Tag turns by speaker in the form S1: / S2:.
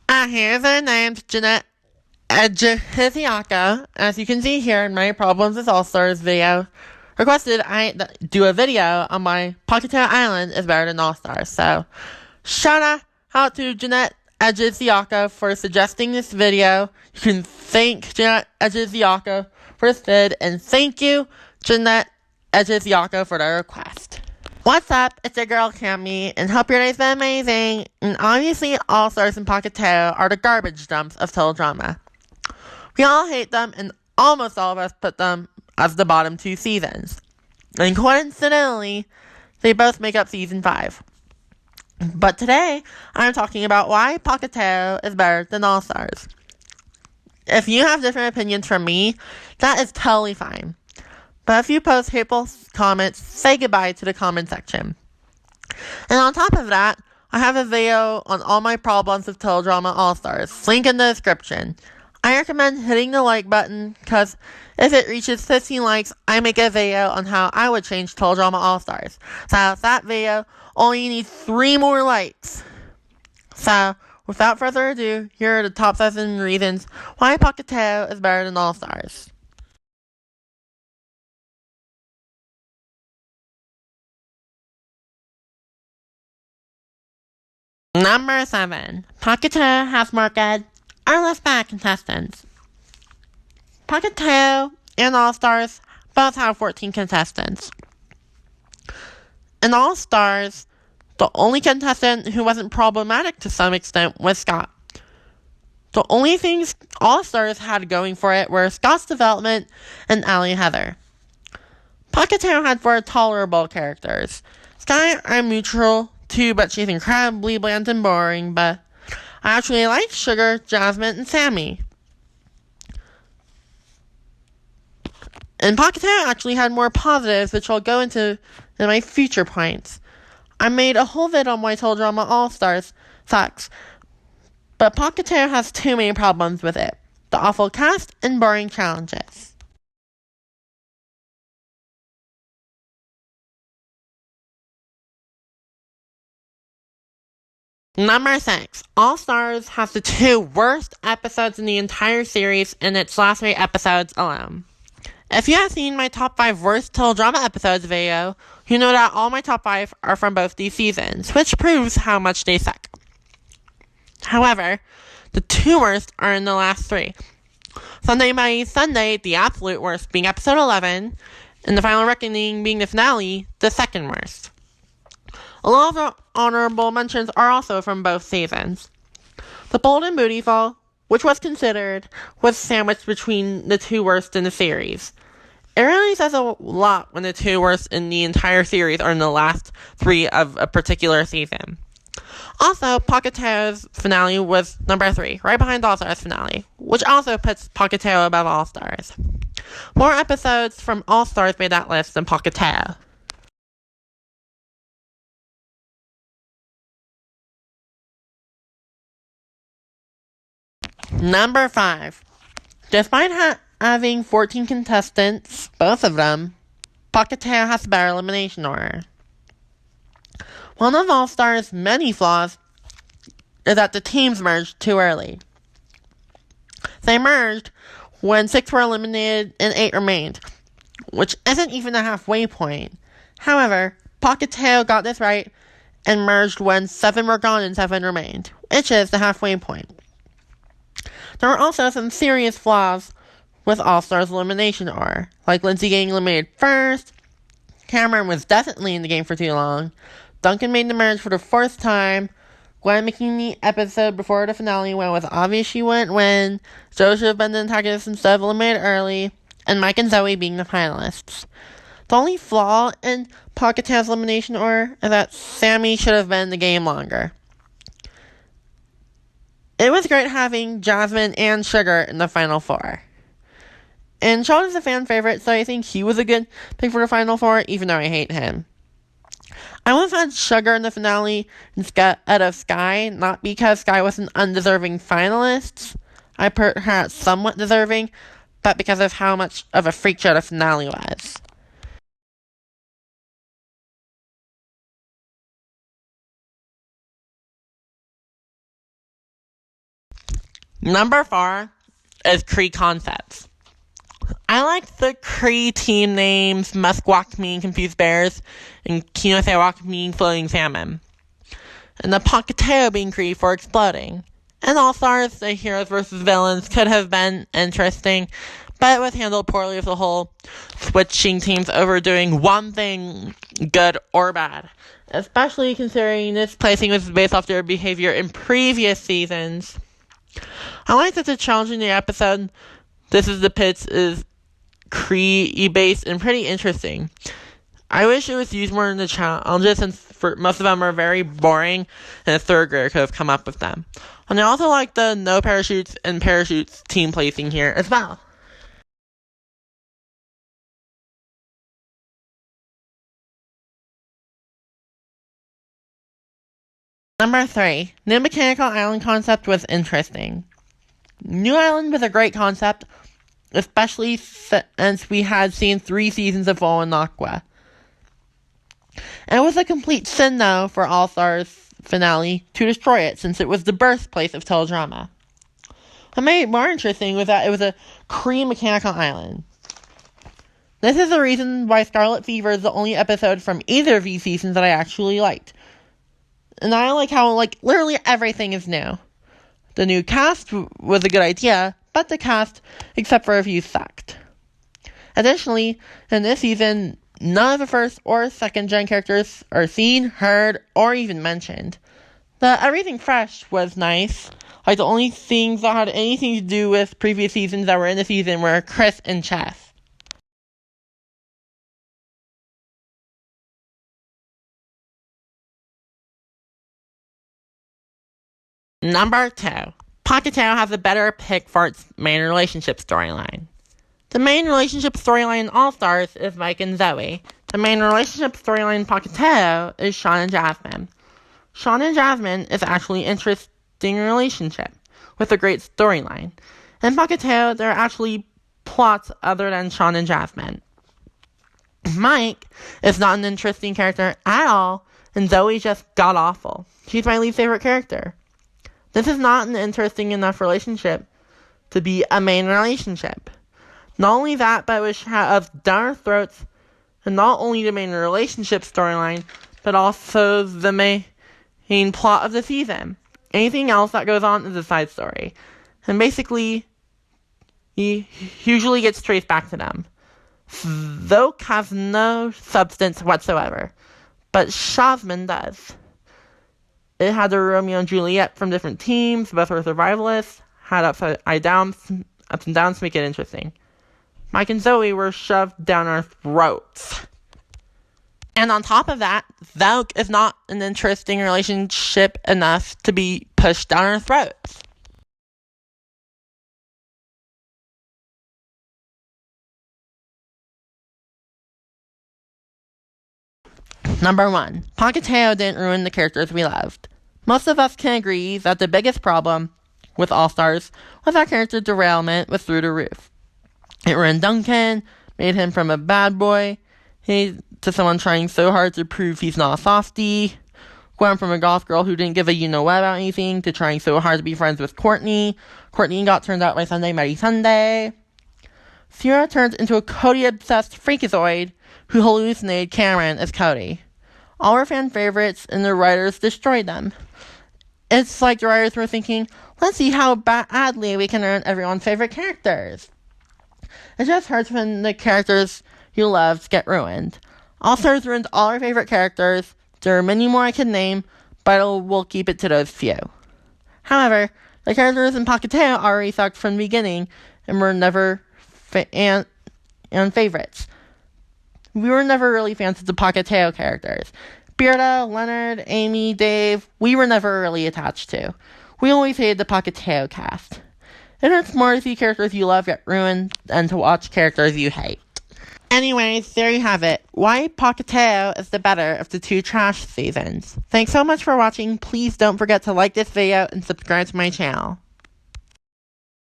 S1: Here's our names, Jeanette Edgehiziaka. As you can see here in my Problems with All-Stars video, requested I do a video on my Pahkithew Island is better than All-Stars. So, shout out to Jeanette Edgehiziaka for suggesting this video. You can thank Jeanette Edgehiziaka for this vid, and thank you, Jeanette Edgehiziaka, for the request. What's up? It's your girl Cammy, and hope your day's been amazing. And obviously, All-Stars and Pahkithew are the garbage dumps of teledrama. We all hate them, and almost all of us put them as the bottom two seasons. And coincidentally, they both make up season 5. But today, I'm talking about why Pahkithew is better than All-Stars. If you have different opinions from me, that is totally fine. But if you post hateful comments, say goodbye to the comment section. And on top of that, I have a video on all my problems with teledrama All-Stars. Link in the description. I recommend hitting the like button, because if it reaches 15 likes, I make a video on how I would change teledrama All-Stars. So that video only needs 3 more likes. So, without further ado, here are the top 7 reasons why Pahkithew is better than All-Stars. Number 7. Pahkithew has more good or less bad contestants. Pahkithew and All-Stars both have 14 contestants. In All-Stars, the only contestant who wasn't problematic to some extent was Scott. The only things All-Stars had going for it were Scott's development and Allie Heather. Pahkithew had 4 tolerable characters. Sky, I'm neutral too, but she's incredibly bland and boring, but I actually like Sugar, Jasmine, and Sammy. And Pahkithew actually had more positives, which I'll go into in my future points. I made a whole vid on why teledrama All-Stars sucks, but Pahkithew has too many problems with it. The awful cast and boring challenges. Number 6. All-Stars has the 2 worst episodes in the entire series in its last 3 episodes alone. If you have seen my top 5 worst teledrama episodes video, you know that all my top 5 are from both these seasons, which proves how much they suck. However, the 2 worst are in the last 3. Sunday by Sunday, the absolute worst being episode 11, and the final reckoning being the finale, the second worst. A lot of the honorable mentions are also from both seasons. The Bold and Beautiful, which was considered, was sandwiched between the 2 worst in the series. It really says a lot when the 2 worst in the entire series are in the last 3 of a particular season. Also, Pahkithew's finale was number 3, right behind All-Stars' finale, which also puts Pahkithew above All-Stars. More episodes from All-Stars made that list than Pahkithew. Number 5. Despite having 14 contestants, both of them, Pahkithew has a better elimination order. One of All-Stars' many flaws is that the teams merged too early. They merged when 6 were eliminated and 8 remained, which isn't even a halfway point. However, Pahkithew got this right and merged when 7 were gone and 7 remained, which is the halfway point. There were also some serious flaws with All-Stars' elimination order, like Lindsay getting eliminated first, Cameron was definitely in the game for too long, Duncan made the merge for the 4th time, Gwen making the episode before the finale when it was obvious she wouldn't win, Joe should have been the antagonist instead of eliminated early, and Mike and Zoe being the finalists. The only flaw in Pahkithew's elimination order is that Sammy should have been in the game longer. It was great having Jasmine and Sugar in the Final 4. And Sean is a fan favorite, so I think he was a good pick for the Final 4, even though I hate him. I would have had Sugar in the finale instead of Sky, not because Sky was an undeserving finalist. I put her at somewhat deserving, but because of how much of a freak show the finale was. Number 4 is Cree Concepts. I like the Cree team names Muskwalk meaning confused bears and Kinosewak meaning floating salmon. And the Pahkithew being Cree for exploding. And All-Stars, the heroes versus villains, could have been interesting, but it was handled poorly with the whole switching teams over doing one thing good or bad. Especially considering this placing was based off their behavior in previous seasons. I like that the challenge in the episode, This is the Pits, is Cree-based and pretty interesting. I wish it was used more in the challenges since most of them are very boring and a third grader could have come up with them. And I also like the no parachutes and parachutes team placing here as well. Number 3, New Mechanical Island concept was interesting. New Island was a great concept, especially since we had seen 3 seasons of Fallen Aqua. And it was a complete sin, though, for All-Stars finale to destroy it, since it was the birthplace of teledrama. What made it more interesting was that it was a Cree Mechanical Island. This is the reason why Scarlet Fever is the only episode from either of these seasons that I actually liked. And I like how, literally everything is new. The new cast was a good idea, but the cast, except for a few, sucked. Additionally, in this season, none of the first or second gen characters are seen, heard, or even mentioned. The Everything Fresh was nice. The only things that had anything to do with previous seasons that were in the season were Chris and Chess. Number 2. Pahkithew has a better pick for its main relationship storyline. The main relationship storyline in All-Stars is Mike and Zoe. The main relationship storyline in Pahkithew is Sean and Jasmine. Sean and Jasmine is actually an interesting relationship with a great storyline. In Pahkithew, there are actually plots other than Sean and Jasmine. Mike is not an interesting character at all, and Zoe just god-awful. She's my least favorite character. This is not an interesting enough relationship to be a main relationship. Not only that, but it should have down our throats, and not only the main relationship storyline, but also the main plot of the season. Anything else that goes on is a side story. And basically, he usually gets traced back to them. Zoke has no substance whatsoever, but Shazman does. It had the Romeo and Juliet from different teams, both were survivalists, had ups and downs to make it interesting. Mike and Zoe were shoved down our throats. And on top of that, Zoke is not an interesting relationship enough to be pushed down our throats. Number 1. Pahkithew didn't ruin the characters we loved. Most of us can agree that the biggest problem with All-Stars was that character derailment was through the roof. It ruined Duncan, made him from a bad boy to someone trying so hard to prove he's not a softie, going from a goth girl who didn't give a you-know-what about anything to trying so hard to be friends with Courtney. Courtney got turned out by Sunday Mighty Sunday. Sierra turned into a Cody-obsessed freakazoid who hallucinated Cameron as Cody. All were fan favorites, and the writers destroyed them. It's like the writers were thinking, let's see how badly we can earn everyone's favorite characters. It just hurts when the characters you loved get ruined. All-Stars ruined all our favorite characters. There are many more I could name, but we'll keep it to those few. However, the characters in Pahkithew already sucked from the beginning and were never favorites. We were never really fans of the Pahkithew characters. Bearda, Leonard, Amy, Dave, we were never really attached to. We always hated the Pahkithew cast. It hurts more to see characters you love get ruined than to watch characters you hate. Anyways, there you have it. Why Pahkithew is the better of the 2 trash seasons. Thanks so much for watching. Please don't forget to like this video and subscribe to my channel.